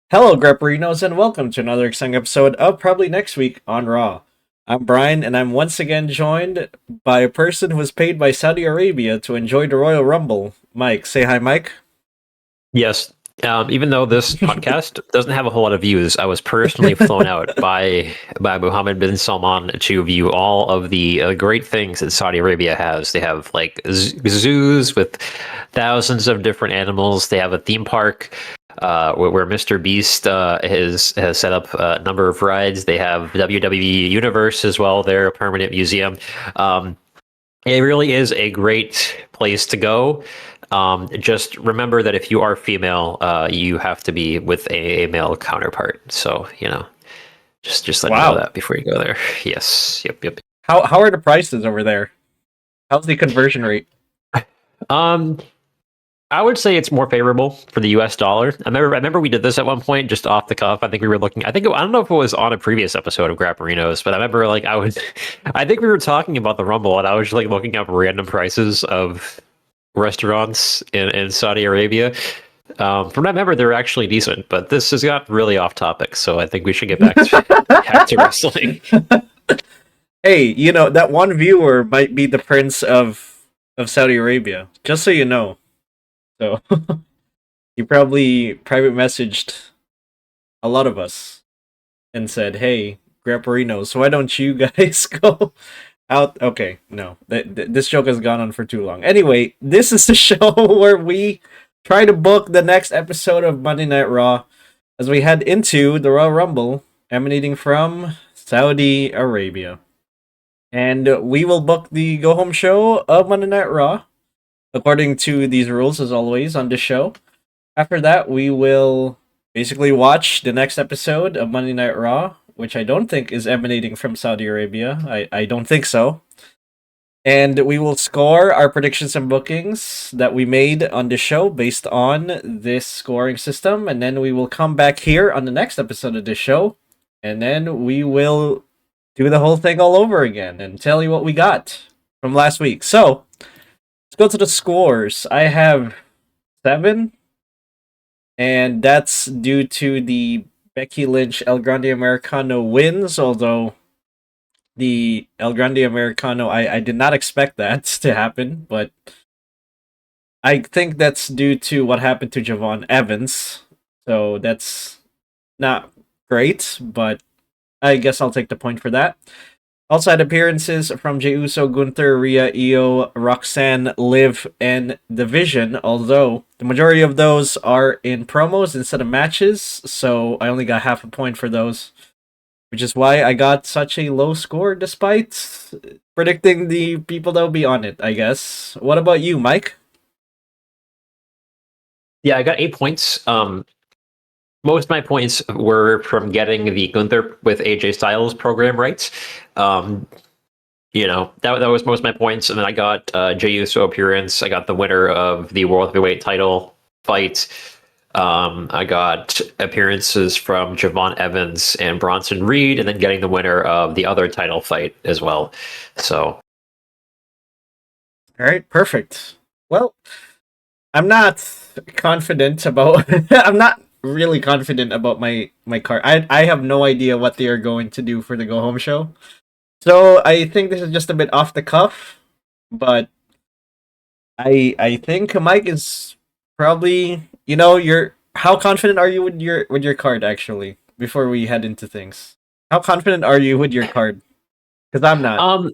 Hello, Grapperinos, and welcome to another exciting episode of Probably Next Week on Raw. I'm Bryon, and I'm once again joined by a person who was paid by Saudi Arabia to enjoy the Royal Rumble. Mike, say hi, Mike. Yes. Even though this podcast doesn't have a whole lot of views, I was personally flown out by Mohammed bin Salman to view all of the great things that Saudi Arabia has. They have like zoos with thousands of different animals. They have a theme park where Mr. Beast has set up a number of rides. They have WWE Universe as well. They're a permanent museum. It really is a great place to go. Just remember that if you are female, you have to be with a male counterpart. So, just let you know Wow. that before you go there. Yes. Yep. How are the prices over there? How's the conversion rate? Um, I would say it's more favorable for the U.S. dollar. I remember we did this at one point, just off the cuff. I think we were looking. I don't know if it was on a previous episode of Grapperinos, but I remember I think we were talking about the Rumble, and I was just like looking up random prices of restaurants in Saudi Arabia. From what I remember, they're actually decent, but this has got really off topic, so I think we should get back to wrestling. Hey, that one viewer might be the prince of Saudi Arabia, just so you know. So, he probably private messaged a lot of us and said, "Hey, Grapperinos, why don't you guys go out?" Okay, no, this joke has gone on for too long. Anyway, this is the show where we try to book the next episode of Monday Night Raw as we head into the Royal Rumble emanating from Saudi Arabia. And we will book the go home show of Monday Night Raw according to these rules, as always, on the show. After that, we will basically watch the next episode of Monday Night Raw, which I don't think is emanating from Saudi Arabia. I don't think so. And we will score our predictions and bookings that we made on the show based on this scoring system. And then we will come back here on the next episode of the show. And then we will do the whole thing all over again and tell you what we got from last week. So let's go to the scores. I have 7, and that's due to the Becky Lynch El Grande Americano wins, although the El Grande Americano, I did not expect that to happen, but I think that's due to what happened to Javon Evans. So that's not great, but I guess I'll take the point for that. Also had appearances from Jey Uso, Gunther, Rhea, Io, Roxanne, Liv, and Division, although the majority of those are in promos instead of matches, so I only got half a point for those, which is why I got such a low score despite predicting the people that will be on it, I guess. What about you, Mike? Yeah, I got 8 points. Most of my points were from getting the Gunther with AJ Styles program rights. Um, that was most of my points, and then I got Jey Uso appearance. I got the winner of the World Heavyweight Title fight. I got appearances from Javon Evans and Bronson Reed, and then getting the winner of the other title fight as well. So, All right, perfect. Well, I'm not confident about. I'm not really confident about my card. I have no idea what they are going to do for the go home show. So I think this is just a bit off the cuff, but I think Mike is probably, you're how confident are you with your card actually before we head into things? How confident are you with your card? Cuz I'm not. um,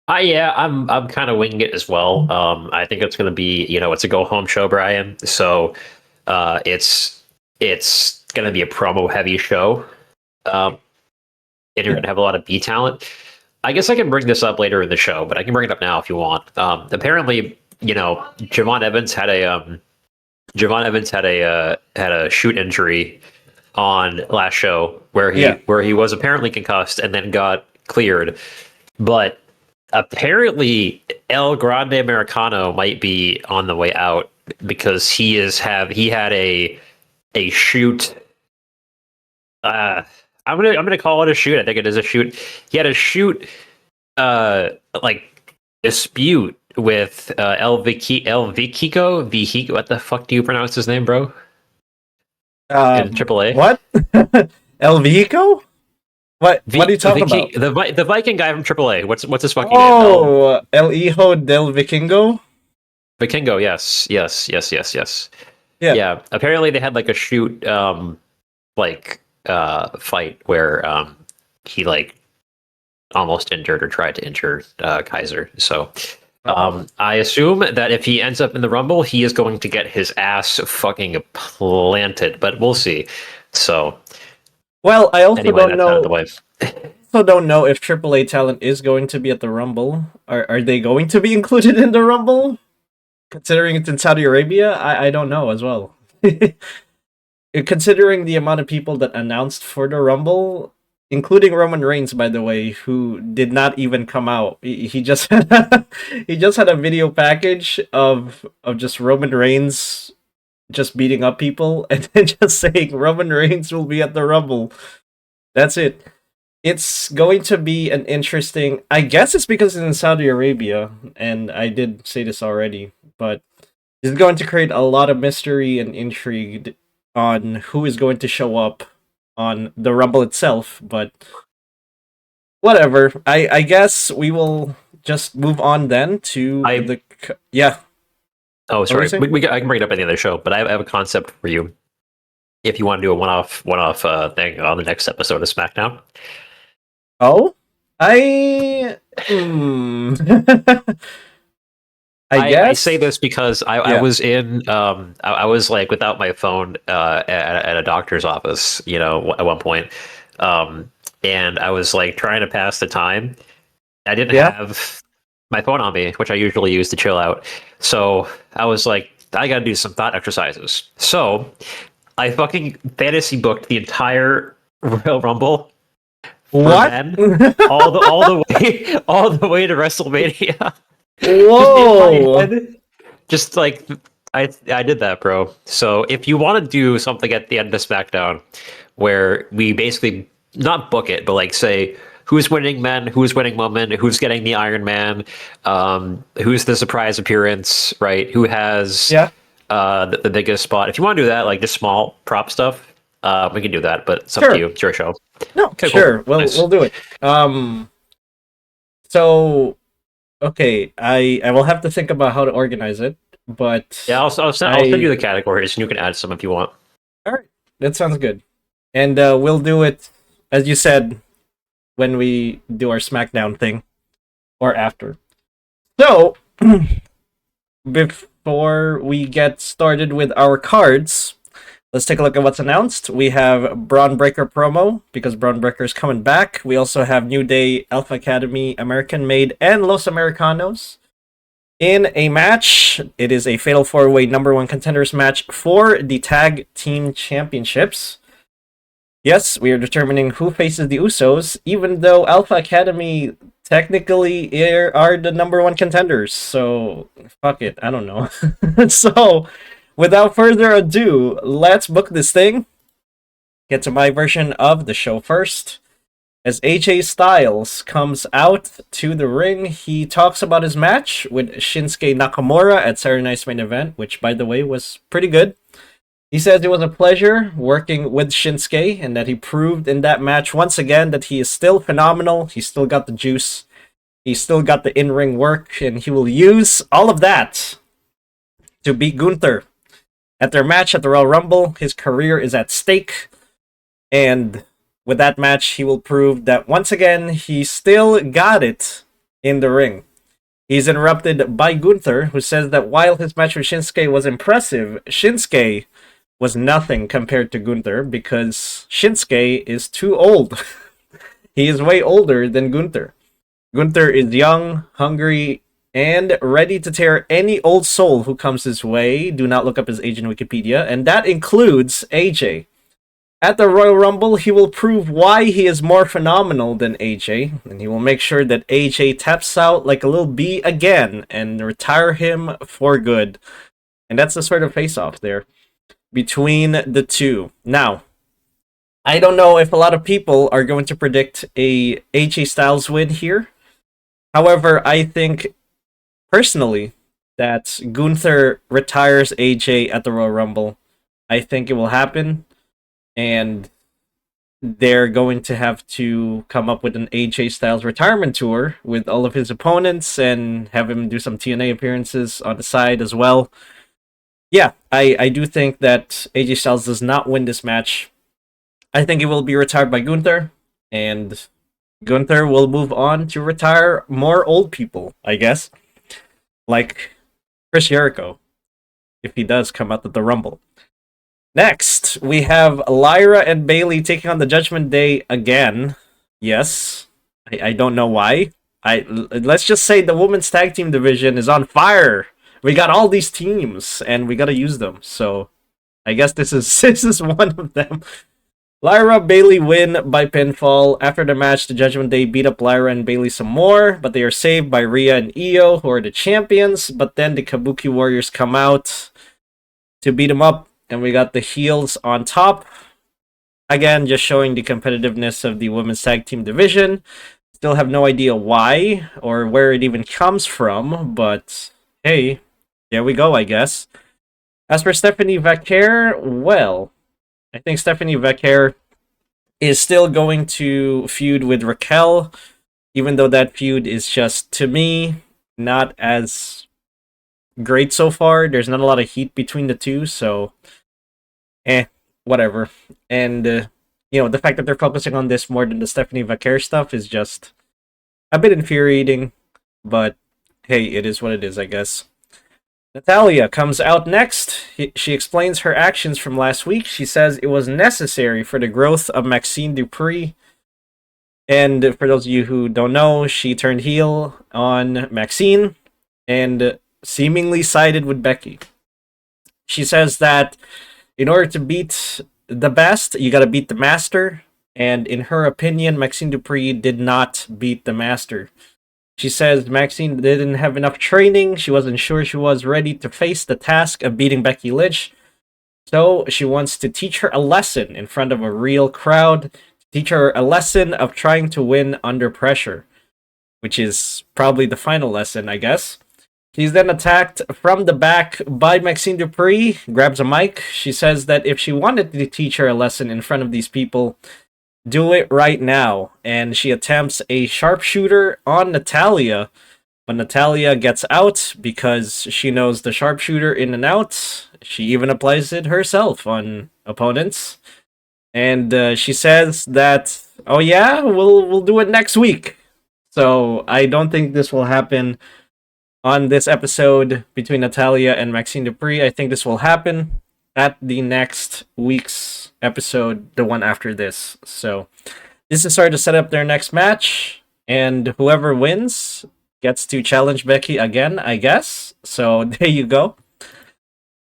I'm kind of winging it as well. I think it's going to be, it's a go home show, Brian. So, it's going to be a promo heavy show. Um, and you're going to have a lot of B talent. I guess I can bring this up later in the show, but I can bring it up now if you want. Apparently, Javon Evans had a shoot injury on last show where he Yeah. where he was apparently concussed and then got cleared, but apparently El Grande Americano might be on the way out because he had a shoot. Uh, I'm gonna call it a shoot. I think it is a shoot. He had a shoot like dispute with El Vikico. What the fuck do you pronounce his name, bro? in AAA. What? El Vico? What are you talking about? The Viking guy from AAA. What's his fucking name? Oh, El Hijo del Vikingo? Vikingo. Yes. Yeah. Yeah. Apparently they had like a shoot fight where he like almost injured or tried to injure Kaiser. So Oh. I assume that if he ends up in the Rumble, he is going to get his ass fucking planted, but we'll see. So Well, I also anyway, don't that's out of the know. way. Also don't know if AAA talent is going to be at the Rumble. Are they going to be included in the Rumble? Considering it's in Saudi Arabia, I don't know as well. Considering the amount of people that announced for the Rumble, including Roman Reigns, by the way, who did not even come out. He just he just had a video package of just Roman Reigns just beating up people and then just saying Roman Reigns will be at the Rumble. That's it. It's going to be an interesting. I guess it's because it's in Saudi Arabia, and I did say this already, but it's going to create a lot of mystery and intrigue on who is going to show up on the Rumble itself. But whatever. I guess we will just move on then to I the yeah. Oh, What were you sorry. saying? I can bring it up at the end of the show, but I have a concept for you. If you want to do a one-off thing on the next episode of SmackDown. Oh, I hmm. I I guess say this because I yeah. was in I was like without my phone at a doctor's office, you know, at one point, and I was like trying to pass the time. I didn't Yeah. have my phone on me, which I usually use to chill out. So I was like, I got to do some thought exercises. So I fucking fantasy booked the entire Royal Rumble for What? men, all the way all the way to WrestleMania. Just in my Whoa. head, just like I did that, bro. So if you want to do something at the end of SmackDown, where we basically not book it, but like say who's winning men, who's winning women, who's getting the Iron Man, who's the surprise appearance, right? Who has Yeah. the biggest spot? If you want to do that, like just small prop stuff, we can do that. But it's up to Sure. you. It's your show. No, Okay, cool, sure. We'll nice. do it. So okay, I will have to think about how to organize it, Yeah, but I'll send you I the categories, and you can add some if you want. all right. That sounds good. And we'll do it as you said when we do our SmackDown thing or after. So, before we get started with our cards, let's take a look at what's announced. We have Braun Breaker promo because Braun Breaker is coming back. We also have New Day, Alpha Academy, American Made, and Los Americanos in a match. It is a Fatal 4-Way number one contenders match for the Tag Team Championships. Yes, we are determining who faces the Usos, even though Alpha Academy technically are the number one contenders. So, fuck it. I don't know. So, without further ado, let's book this thing. Get to my version of the show first. As AJ Styles comes out to the ring, he talks about his match with Shinsuke Nakamura at Saturday Night's main event, which, by the way, was pretty good. He says it was a pleasure working with Shinsuke and that he proved in that match once again that he is still phenomenal. He's still got the juice. He's still got the in-ring work, and he will use all of that to beat Gunther. At their match at the Royal Rumble, his career is at stake, and with that match, he will prove that once again, he still got it in the ring. He's interrupted by Gunther, who says that while his match with Shinsuke was impressive, Shinsuke was nothing compared to Gunther because Shinsuke is too old. He is way older than Gunther. Gunther is young, hungry, and ready to tear any old soul who comes his way. Do not look up his age in Wikipedia, and that includes AJ. At the Royal Rumble, he will prove why he is more phenomenal than AJ, and he will make sure that AJ taps out like a little bee again and retire him for good. And that's the sort of face-off there between the two. Now, I don't know if a lot of people are going to predict a AJ Styles win here. However, I think personally that Gunther retires AJ at the Royal Rumble. I think it will happen. and they're going to have to come up with an AJ Styles retirement tour with all of his opponents and have him do some TNA appearances on the side as well. Yeah, I do think that AJ Styles does not win this match. I think it will be retired by Gunther, and Gunther will move on to retire more old people, I guess, like Chris Jericho, if he does come out at the Rumble. Next, we have Lyra and Bailey taking on the Judgment Day again. Yes, I don't know why. Let's just say the women's tag team division is on fire. We got all these teams, and we gotta use them. So, I guess this is this is one of them. Lyra Bailey win by pinfall. After the match, the Judgment Day beat up Lyra and Bailey some more, but they are saved by Rhea and Io, who are the champions. But then the Kabuki Warriors come out to beat them up, and we got the heels on top. Again, just showing the competitiveness of the women's tag team division. Still have no idea why or where it even comes from, but hey, there we go, I guess. As for Stephanie Vaquer, well, I think Stephanie Vaquer is still going to feud with Raquel, even though that feud is just, to me, not as great so far. There's not a lot of heat between the two, so whatever. And the fact that they're focusing on this more than the Stephanie Vaquer stuff is just a bit infuriating, but hey, it is what it is, I guess. Natalya comes out next. She explains her actions from last week. She says it was necessary for the growth of Maxxine Dupri. And for those of you who don't know, she turned heel on Maxxine and seemingly sided with Becky. She says that in order to beat the best, you gotta beat the master. And in her opinion, Maxxine Dupri did not beat the master. She says Maxxine didn't have enough training. She wasn't sure she was ready to face the task of beating Becky Lynch. So she wants to teach her a lesson in front of a real crowd. Teach her a lesson of trying to win under pressure. Which is probably the final lesson, I guess. She's then attacked from the back by Maxxine Dupri. Grabs a mic. She says that if she wanted to teach her a lesson in front of these people, do it right now. And she attempts a sharpshooter on Natalya, but Natalya gets out because she knows the sharpshooter in and out. She even applies it herself on opponents. And she says that, oh yeah, we'll do it next week. So I don't think this will happen on this episode between Natalya and Maxxine Dupri. I think this will happen at the next week's episode, the one after this. So this is starting to set up their next match, and whoever wins gets to challenge Becky again, I guess. So there you go.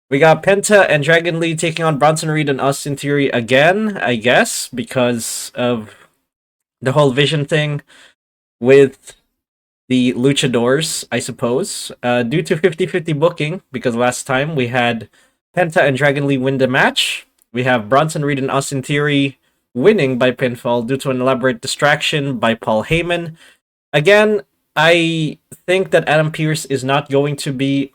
We got Penta and Dragon Lee taking on Bronson Reed and Austin Theory again, I guess, because of the whole Vision thing with the Luchadors, I suppose. Due to 50-50 booking, because last time we had Penta and Dragon Lee win the match. We have Bronson Reed and Austin Theory winning by pinfall due to an elaborate distraction by Paul Heyman. Again, I think that Adam Pearce is not going to be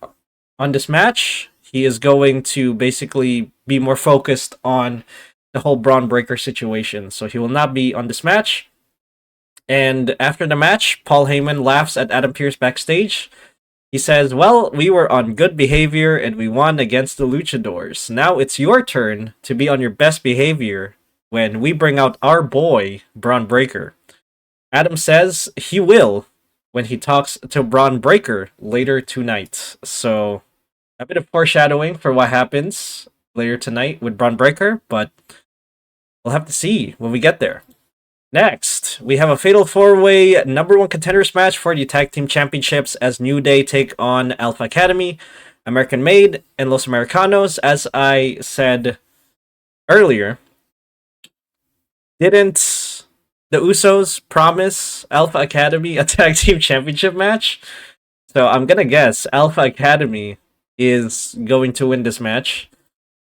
on this match. He is going to basically be more focused on the whole Braun Breaker situation. So he will not be on this match. And after the match, Paul Heyman laughs at Adam Pearce backstage. He says, well, we were on good behavior and we won against the Luchadors. Now it's your turn to be on your best behavior when we bring out our boy, Braun Breaker. Adam says he will when he talks to Braun Breaker later tonight. So, a bit of foreshadowing for what happens later tonight with Braun Breaker, but we'll have to see when we get there. Next, we have a Fatal 4-Way number 1 contenders match for the Tag Team Championships as New Day take on Alpha Academy, American Made, and Los Americanos. As I said earlier, didn't the Usos promise Alpha Academy a Tag Team Championship match? So I'm gonna guess Alpha Academy is going to win this match.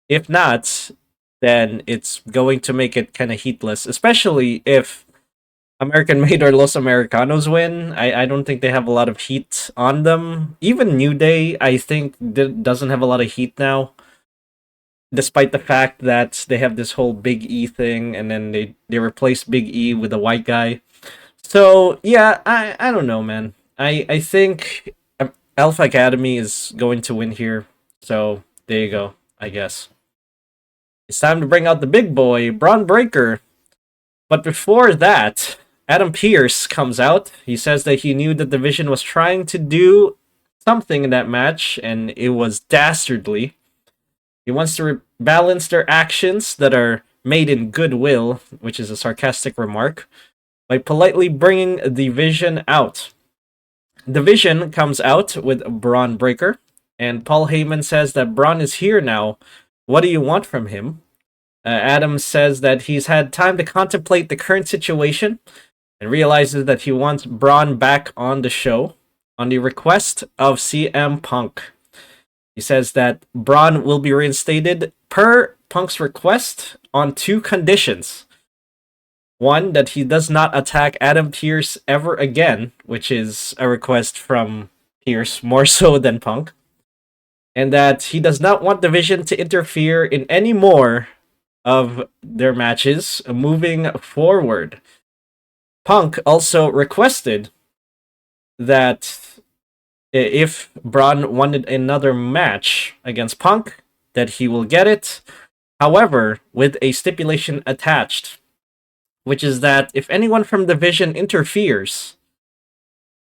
If not, then it's going to make it kind of heatless, especially if American Made or Los Americanos win. I don't think they have a lot of heat on them. Even New Day, I think, doesn't have a lot of heat now. despite the fact that they have this whole Big E thing, and then they replace Big E with a white guy. So yeah, I don't know, man. I think Alpha Academy is going to win here. So there you go. I guess it's time to bring out the big boy, Braun Breaker. But before that, Adam Pearce comes out. He says that he knew the division was trying to do something in that match, and it was dastardly. He wants to balance their actions that are made in goodwill, which is a sarcastic remark, by politely bringing the Vision out. The Vision comes out with Braun Breaker, and Paul Heyman says that Braun is here now. What do you want from him? Adam says that he's had time to contemplate the current situation and realizes that he wants Braun back on the show on the request of CM Punk. He says that Braun will be reinstated per Punk's request on 2 conditions. One, that he does not attack Adam Pearce ever again, which is a request from Pearce more so than Punk. And that he does not want Division to interfere in any more of their matches moving forward. Punk also requested that if Braun wanted another match against Punk, that he will get it. However, with a stipulation attached, which is that if anyone from Division interferes,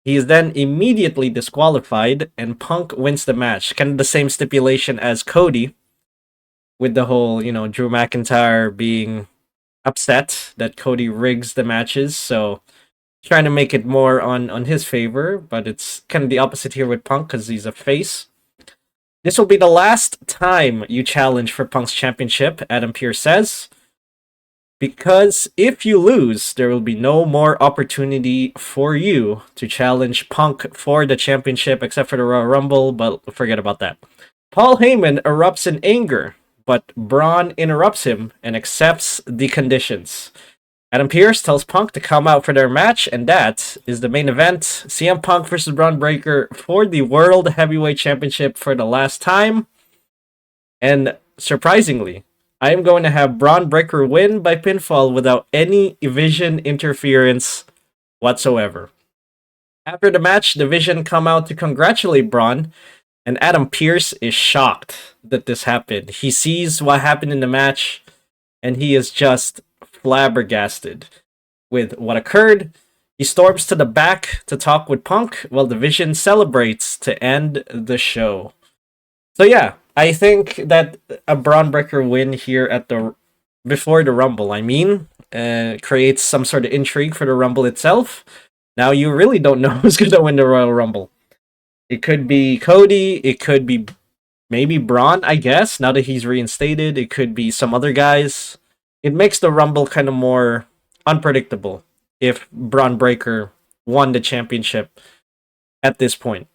he is then immediately disqualified and Punk wins the match. Kind of the same stipulation as Cody, with the whole, Drew McIntyre being upset that Cody rigs the matches. So trying to make it more on his favor, but it's kind of the opposite here with Punk because he's a face. This will be the last time you challenge for Punk's championship, Adam Pearce says. Because if you lose, there will be no more opportunity for you to challenge Punk for the championship except for the Royal Rumble, but forget about that. Paul Heyman erupts in anger, but Braun interrupts him and accepts the conditions. Adam Pearce tells Punk to come out for their match, and that is the main event. CM Punk versus Braun Breaker for the World Heavyweight Championship for the last time. And surprisingly, I am going to have Braun Breaker win by pinfall without any Vision interference whatsoever. After the match, the Vision come out to congratulate Braun, and Adam Pearce is shocked that this happened. He sees what happened in the match, and he is just flabbergasted with what occurred. He storms to the back to talk with Punk while the Vision celebrates to end the show. So yeah, I think that a Braun Breaker win here at the before the Rumble, creates some sort of intrigue for the Rumble itself. Now you really don't know who's gonna win the Royal Rumble. It could be Cody, it could be maybe Braun, I guess, now that he's reinstated. It could be some other guys. It makes the Rumble kind of more unpredictable if Braun Breaker won the championship at this point.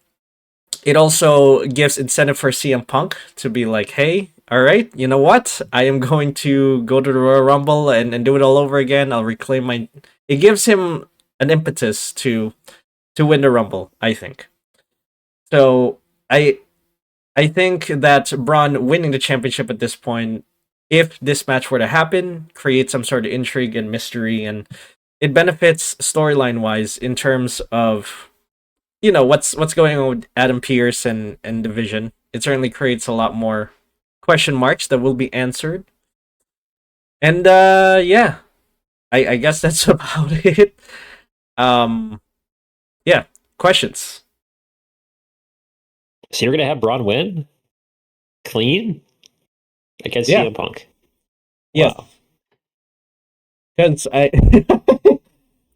It also gives incentive for CM Punk to be like, hey, all right, you know what? I am going to go to the Royal Rumble and do it all over again. I'll reclaim my... It gives him an impetus to win the Rumble, I think. So I think that Braun winning the championship at this point, if this match were to happen, creates some sort of intrigue and mystery, and it benefits storyline wise in terms of what's going on with Adam Pearce and Division. It certainly creates a lot more question marks that will be answered. And yeah, I guess that's about it. Yeah, questions. So you're gonna have Braun win clean against Yeah. CM Punk. Yes. Wow. Because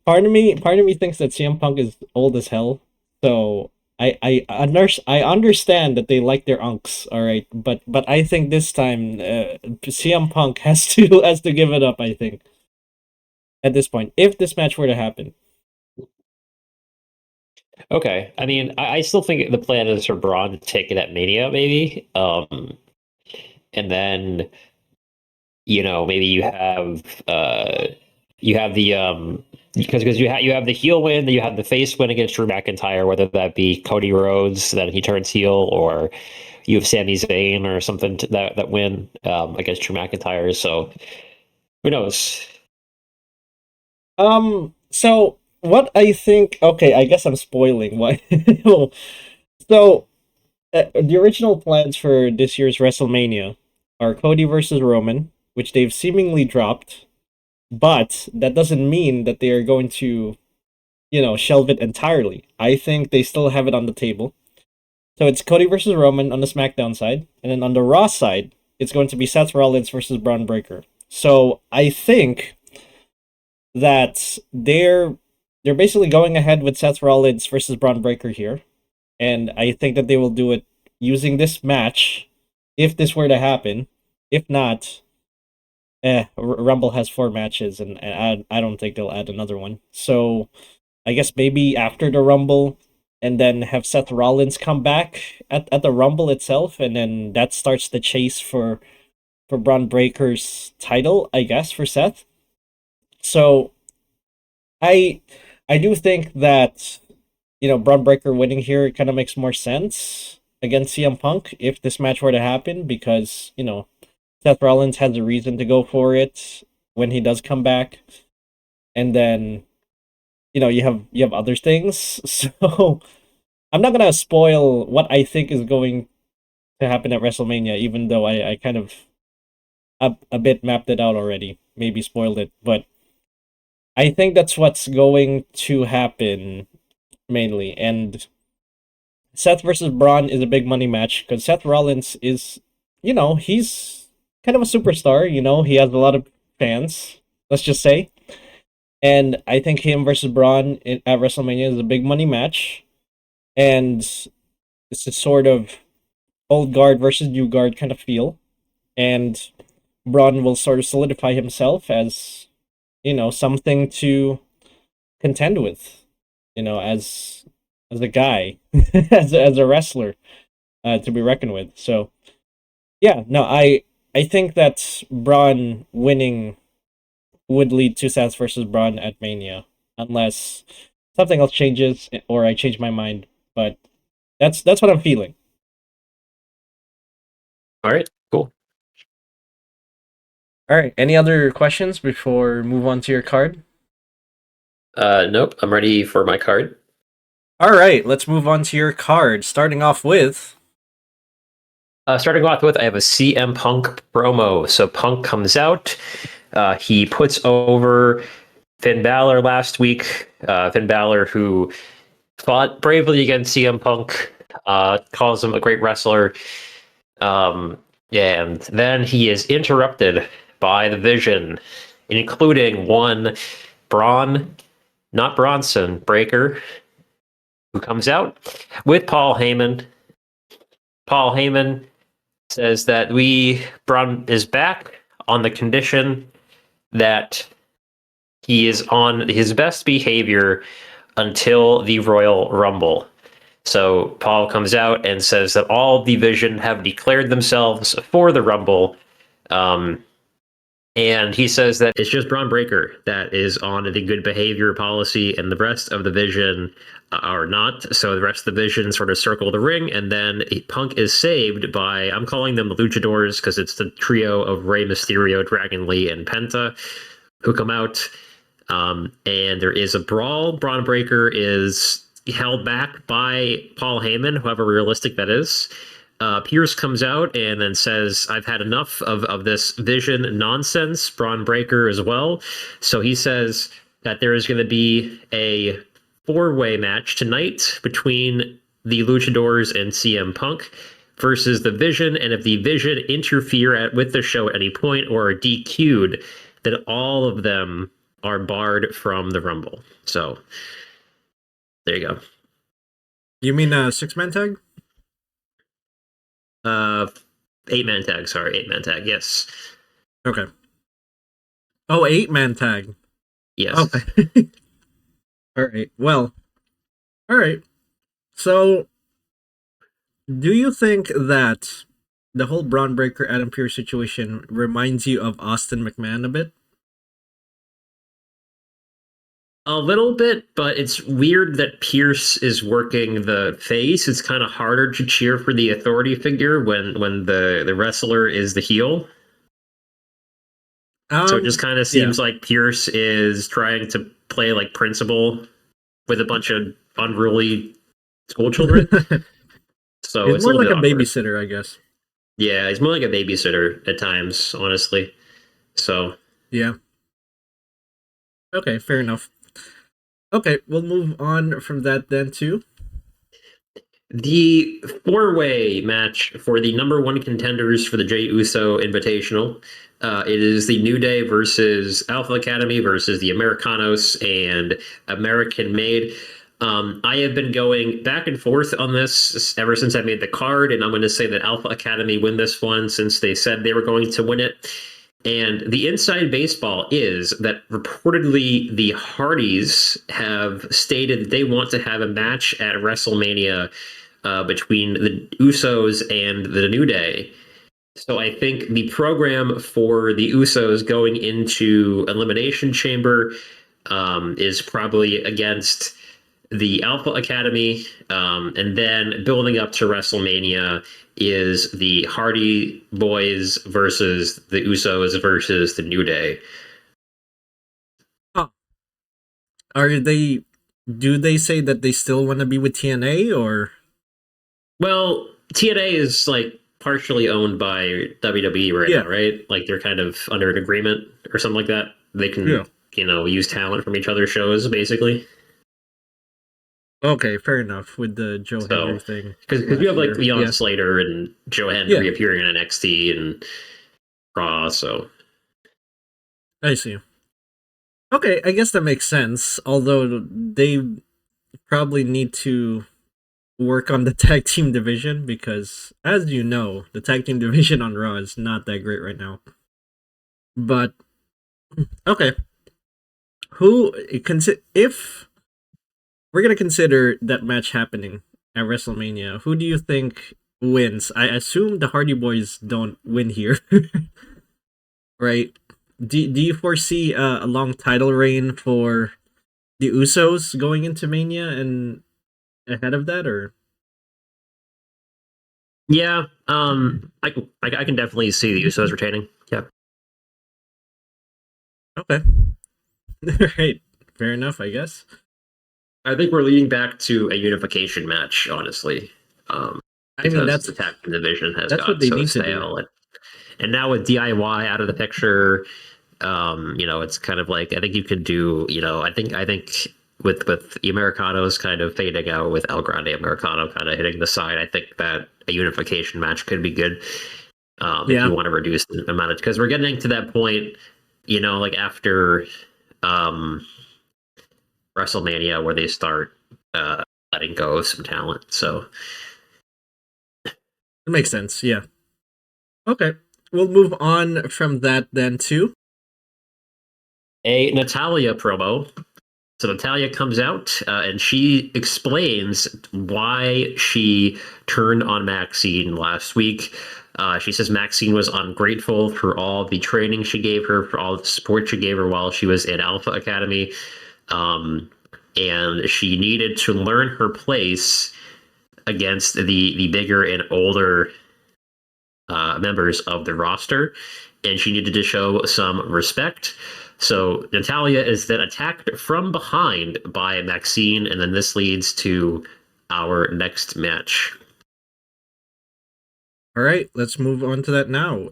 part of me thinks that CM Punk is old as hell. So I understand that they like their unks, all right, but I think this time CM Punk has to give it up. I think at this point, if this match were to happen. Okay. I mean, I still think the plan is for Braun to take it at Mania, maybe. And then maybe you have the because you have the heel win, then you have the face win against Drew McIntyre, whether that be Cody Rhodes that he turns heel, or you have Sami Zayn or something that win against Drew McIntyre. So who knows? So what I think, okay, I guess I'm spoiling why. So the original plans for this year's WrestleMania are Cody versus Roman, which they've seemingly dropped, but that doesn't mean that they are going to, shelve it entirely. I think they still have it on the table. So it's Cody versus Roman on the SmackDown side, and then on the Raw side, it's going to be Seth Rollins versus Braun Breaker. So I think that they're basically going ahead with Seth Rollins versus Braun Breaker here, and I think that they will do it using this match if this were to happen. If not, Rumble has 4 matches, and I don't think they'll add another one. So I guess maybe after the Rumble, and then have Seth Rollins come back at the Rumble itself, and then that starts the chase for Braun Breaker's title, I guess, for Seth. So I I do think that Braun Breaker winning here kind of makes more sense against CM Punk if this match were to happen, because Seth Rollins has a reason to go for it when he does come back, and then you have other things. So I'm not gonna spoil what I think is going to happen at WrestleMania, even though I kind of a bit mapped it out already, maybe spoiled it, but I think that's what's going to happen mainly. And Seth versus Braun is a big money match because Seth Rollins is, he's kind of a superstar. He has a lot of fans, let's just say. And I think him versus Braun at WrestleMania is a big money match. And it's a sort of old guard versus new guard kind of feel. And Braun will sort of solidify himself as, something to contend with, as a guy, as a wrestler, to be reckoned with. So yeah, no, I think that Braun winning would lead to Seth versus Braun at Mania, unless something else changes or I change my mind. But that's what I'm feeling. All right, cool. All right. Any other questions before we move on to your card? Nope, I'm ready for my card. All right. Let's move on to your card. Starting off with. Starting off with, I have a CM Punk promo. So Punk comes out. He puts over Finn Balor last week. Finn Balor, who fought bravely against CM Punk, calls him a great wrestler. And then he is interrupted by the Vision, including one Braun, not Bronson, Breaker, who comes out with Paul Heyman. Paul Heyman says that Braun is back on the condition that he is on his best behavior until the Royal Rumble. So Paul comes out and says that all Division have declared themselves for the Rumble. And he says that it's just Braun Breaker that is on the good behavior policy, and the rest of the Division are not. So the rest of the Division sort of circle the ring, and then Punk is saved by, I'm calling them the Luchadors because it's the trio of Rey Mysterio, Dragon Lee, and Penta who come out. And there is a brawl. Braun Breaker is held back by Paul Heyman, however realistic that is. Pierce comes out and then says, I've had enough of this Vision nonsense. Braun Breaker as well. So he says that there is going to be a 4-way match tonight between the Luchadors and CM Punk versus the Vision. And if the Vision interfere with the show at any point or are DQ'd, then all of them are barred from the Rumble. So there you go. You mean a 6-man tag? 8-man tag. Sorry, 8-man tag. Yes. Okay. Oh, 8-man tag. Yes. Okay. All right. Well. All right. So, do you think that the whole Braun Breaker Adam Pearce situation reminds you of Austin McMahon a bit? A little bit, but it's weird that Pierce is working the face. It's kind of harder to cheer for the authority figure when the wrestler is the heel. So it just kind of Yeah. seems like Pierce is trying to play like principal with a bunch of unruly school children. So It's it's a more little like bit a awkward. babysitter, I guess. Yeah, he's more like a babysitter at times, honestly. So Yeah. Okay, fair enough. Okay, we'll move on from that then too. the four-way match for the number one contenders for the Jey Uso Invitational. It is the New Day versus Alpha Academy versus the Americanos and American Made. I have been going back and forth on this ever since I made the card, and I'm going to say that Alpha Academy win this one since they said they were going to win it. And the inside baseball is that reportedly the Hardys have stated that they want to have a match at WrestleMania between the Usos and the New Day. So I think the program for the Usos going into Elimination Chamber is probably against the Alpha Academy, and then building up to WrestleMania is the Hardy Boys versus the Usos versus the New Day. Oh, are they? Do they say that they still want to be with TNA or? Well, TNA is like partially owned by WWE right Yeah. now, right? Like they're kind of under an agreement or something like that. They Yeah. can, use talent from each other's shows, basically. Okay, fair enough. With the Joe Hendry So, thing because you last have like year. Leon Yeah. Slater and Joe Yeah. Hendry appearing in NXT and Raw, so I see. Okay, I guess that makes sense. Although they probably need to work on the tag team division because, as you know, the tag team division on Raw is not that great right now. But okay, if we're gonna consider that match happening at WrestleMania, who do you think wins? I assume the Hardy Boys don't win here, right? Do you foresee a long title reign for the Usos going into Mania and ahead of that, or yeah, I can definitely see the Usos retaining. Yeah, okay, right, fair enough, I guess. I think we're leading back to a unification match, honestly, I mean, because the tag team division has that's what got they so need to do. stale, and now with DIY out of the picture, it's kind of like I think you could do, I think with the Americanos kind of fading out with El Grande Americano kind of hitting the side, I think that a unification match could be good. If Yeah, you want to reduce the amount of, because we're getting to that point, like after um, WrestleMania where they start letting go of some talent. So it makes sense. Yeah. Okay, we'll move on from that then too. a Natalya promo. So Natalya comes out and she explains why she turned on Maxxine last week. She says Maxxine was ungrateful for all the training she gave her, for all the support she gave her while she was in Alpha Academy. Um, and she needed to learn her place against the bigger and older members of the roster, and she needed to show some respect. So Natalya is then attacked from behind by Maxxine, and then this leads to our next match. All right, let's move on to that now.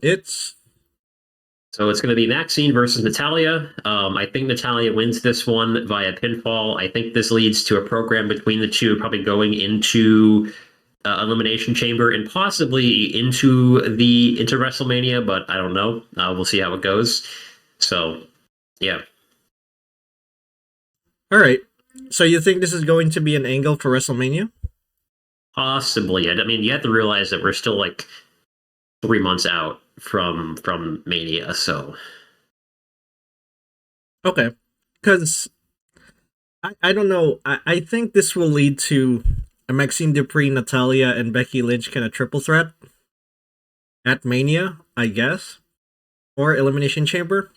So it's going to be Maxxine versus Natalya. I think Natalya wins this one via pinfall. I think this leads to a program between the two, probably going into Elimination Chamber and possibly into WrestleMania, but I don't know. We'll see how it goes. So, yeah. all right. So you think this is going to be an angle for WrestleMania? Possibly. I mean, you have to realize that we're still like 3 months out from Mania, so Okay, because I don't know. I think this will lead to a Maxine Dupri, Natalya, and Becky Lynch kind of triple threat at Mania, I guess, or Elimination Chamber.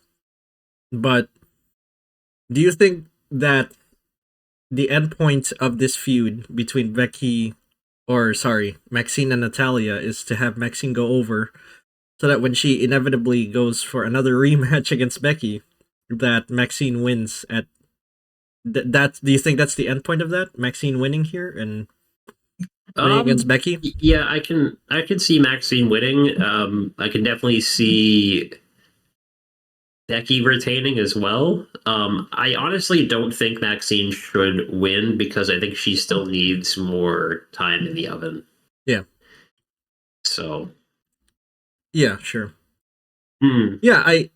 But do you think that the end point of this feud between Maxxine and Natalya is to have Maxxine go over so that when she inevitably goes for another rematch against Becky, that Maxxine wins at that. Do you think that's the end point of that? Maxxine winning here and winning against Becky? Yeah, I can see Maxxine winning. I can definitely see Becky retaining as well. I honestly don't think Maxxine should win because I think she still needs more time in the oven. Yeah. So. Yeah, sure. Yeah, I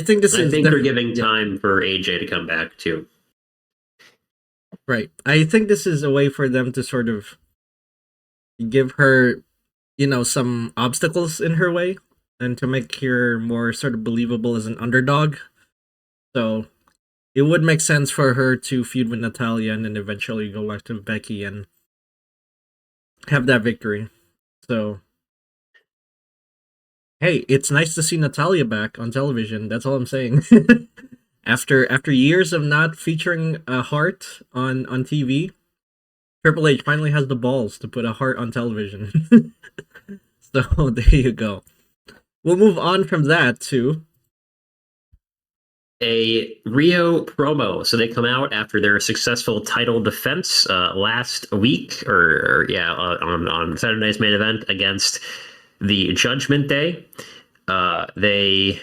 think this is. I think they're giving time for AJ to come back too. Right. I think this is a way for them to sort of give her, some obstacles in her way and to make her more sort of believable as an underdog. So it would make sense for her to feud with Natalya and then eventually go back to Becky and have that victory. So hey, it's nice to see Natalya back on television. That's all I'm saying. After years of not featuring a heart on TV, Triple H finally has the balls to put a heart on television. So there you go. We'll move on from that to a Rio promo. So they come out after their successful title defense last week, on Saturday Night's Main Event against the Judgment Day. They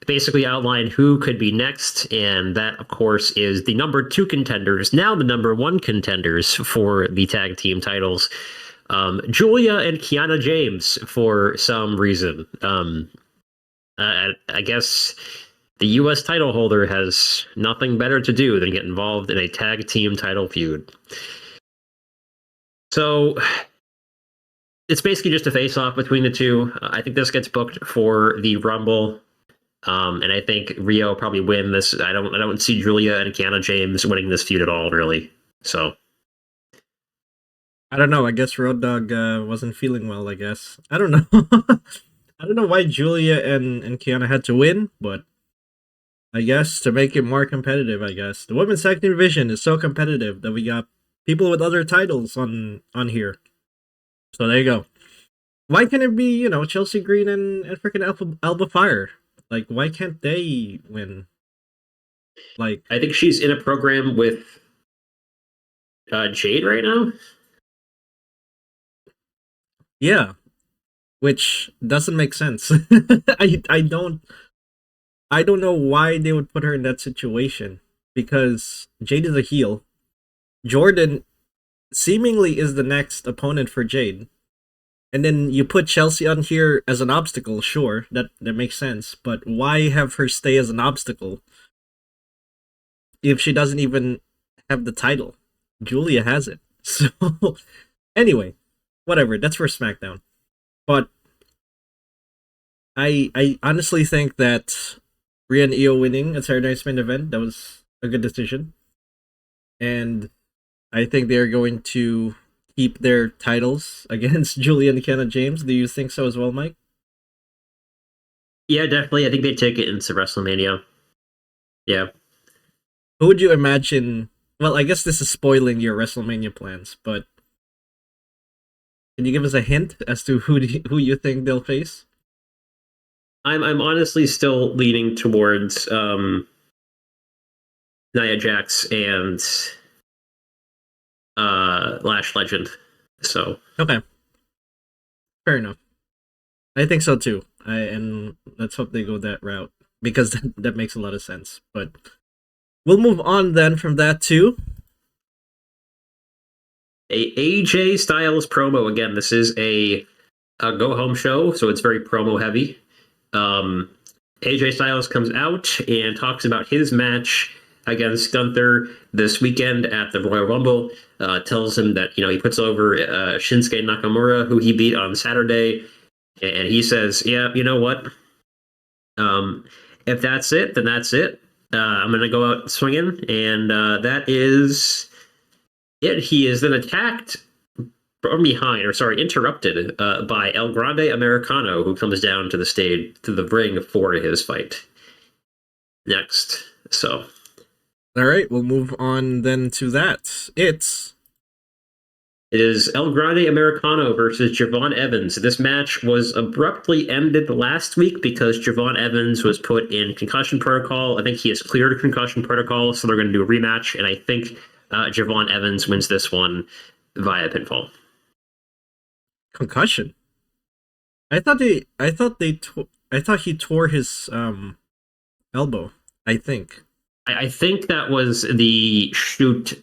basically outline who could be next, and that, of course, is the number 2 contenders, now the number 1 contenders for the tag team titles, Julia and Kiana James, for some reason. I guess the U.S. title holder has nothing better to do than get involved in a tag team title feud. So it's basically just a face-off between the two. I think this gets booked for the Rumble. And I think Rio will probably win this. I don't see Julia and Kiana James winning this feud at all, really. So I don't know. I guess Road Dogg wasn't feeling well. I guess I don't know. I don't know why Julia and Kiana had to win, but I guess to make it more competitive. I guess the women's tag team division is so competitive that we got people with other titles on here. So there you go. Why can't it be Chelsea Green and freaking Alba Fire? Like, why can't they win? Like, I think she's in a program with Jade right now. Yeah, which doesn't make sense. I don't know why they would put her in that situation, because Jade is a heel. Jordan seemingly is the next opponent for Jade. And then you put Chelsea on here as an obstacle, sure, that makes sense. But why have her stay as an obstacle if she doesn't even have the title? Julia has it. So, anyway, whatever, that's for SmackDown. But I honestly think that Rhea and Io winning at Saturday Night's Main Event, that was a good decision. And I think they're going to keep their titles against Julia and Kiana James. Do you think so as well, Mike? Yeah, definitely. I think they take it into WrestleMania. Yeah. Who would you imagine? Well, I guess this is spoiling your WrestleMania plans, but can you give us a hint as to who you think they'll face? I'm honestly still leaning towards Nia Jax and Lash Legend. So okay, fair enough. I think so too. And let's hope they go that route, because that makes a lot of sense. But we'll move on then from that to a AJ Styles promo. Again, this is a go home show, so it's very promo heavy. AJ Styles comes out and talks about his match against Gunther this weekend at the Royal Rumble. Tells him that he puts over Shinsuke Nakamura, who he beat on Saturday, and he says, "Yeah, you know what? If that's it, then that's it. I'm gonna go out swinging," and that is it. He is then attacked from behind, interrupted by El Grande Americano, who comes down to the stage, to the ring for his fight next. So. All right, we'll move on then to that. It is El Grande Americano versus Javon Evans. This match was abruptly ended last week because Javon Evans was put in concussion protocol. I think he has cleared concussion protocol, so they're going to do a rematch, and I think Javon Evans wins this one via pinfall. concussion. I thought he tore his elbow. I think. I think that was the shoot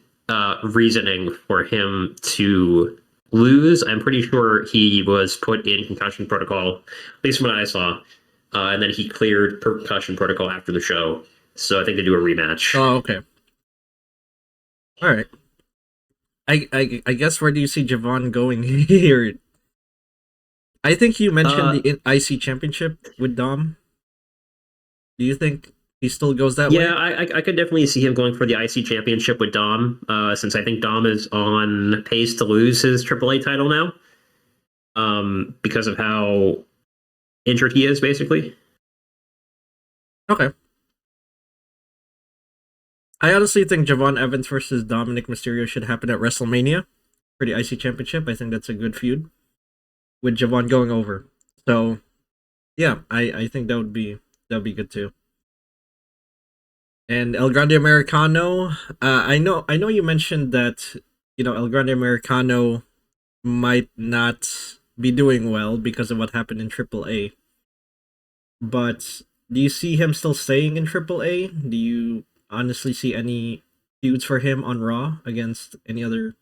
reasoning for him to lose. I'm pretty sure he was put in concussion protocol, at least from what I saw, and then he cleared concussion protocol after the show. So I think they do a rematch. Oh, okay. All right. I guess where do you see Javon going here? I think you mentioned the IC championship with Dom. Do you think he still goes that way? Yeah, I could definitely see him going for the IC championship with Dom, since I think Dom is on pace to lose his AAA title now, because of how injured he is, basically. Okay. I honestly think Javon Evans versus Dominic Mysterio should happen at WrestleMania for the IC championship. I think that's a good feud with Javon going over. So, yeah, I think that would be good too. And El Grande Americano, I know you mentioned that El Grande Americano might not be doing well because of what happened in AAA. But do you see him still staying in AAA? Do you honestly see any feuds for him on Raw against any other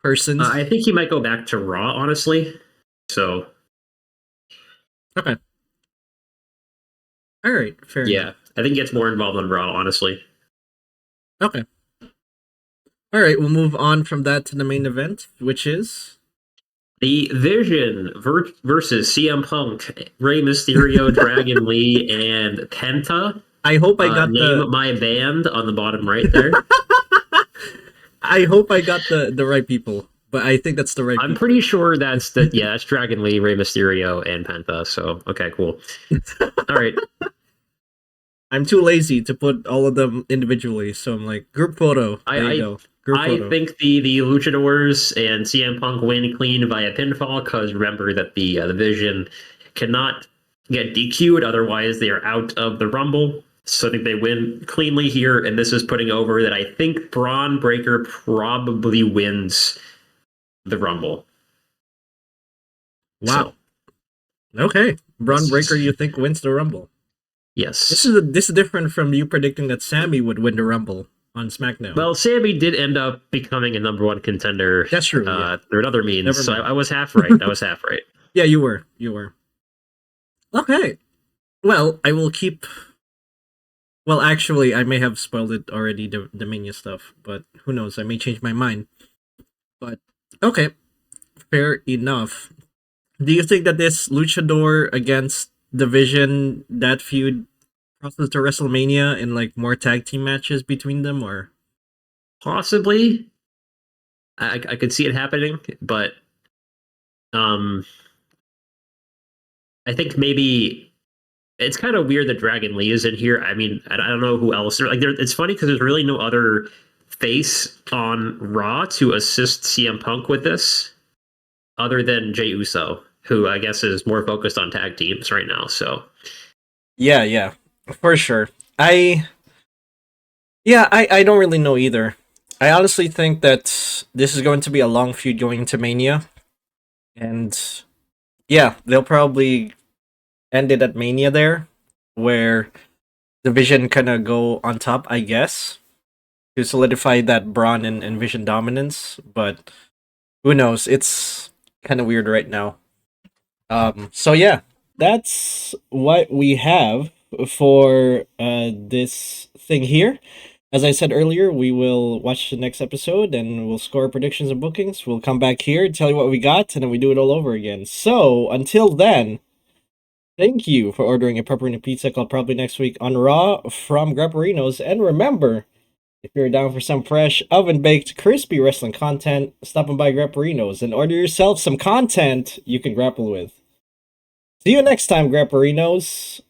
persons? I think he might go back to Raw, honestly. So, okay. All right, fair enough. I think he gets more involved on Raw, honestly. Okay. All right, we'll move on from that to the main event, which is The Vision versus CM Punk, Rey Mysterio, Dragon Lee, and Penta. I hope I got name my band on the bottom right there. I hope I got the right people, but I think that's the right I'm people. pretty sure that's that's Dragon Lee, Rey Mysterio, and Penta. So, okay, cool. All right. I'm too lazy to put all of them individually, so I'm like, group photo. There you go. Group I photo. think the Luchadors and CM Punk win clean via pinfall, because remember that the Vision cannot get DQ'd, otherwise they are out of the Rumble. So I think they win cleanly here, and this is putting over that I think Braun Breaker probably wins the Rumble. Wow. So, okay. Braun Breaker, you think wins the Rumble? Yes. This is different from you predicting that Sammy would win the Rumble on SmackDown. Well, Sammy did end up becoming a number one contender. That's true. Through another means. So I was half right. I was half right. Yeah, you were. Okay. Well, I will keep. Well, actually, I may have spoiled it already, the Mania stuff, but who knows? I may change my mind. But okay, fair enough. Do you think that this Luchador against Division, that feud crosses to WrestleMania and like more tag team matches between them, or possibly? I could see it happening, but I think maybe it's kind of weird that Dragon Lee is in here. I mean, I don't know who else. It's funny because there's really no other face on Raw to assist CM Punk with this, other than Jey Uso, who I guess is more focused on tag teams right now. So, yeah, for sure. I don't really know either. I honestly think that this is going to be a long feud going into Mania, and yeah, they'll probably end it at Mania there, where Division kind of go on top, I guess, to solidify that Braun and Vision dominance. But who knows? It's kind of weird right now. So yeah, that's what we have for this thing here. As I said earlier, we will watch the next episode and we'll score predictions and bookings. We'll come back here, tell you what we got, and then we do it all over again. So until then, thank you for ordering a pepperoni pizza called Probably Next Week on Raw from Grapperinos. And remember, if you're down for some fresh, oven-baked, crispy wrestling content, stop by Grapperinos and order yourself some content you can grapple with. See you next time, Grapperinos.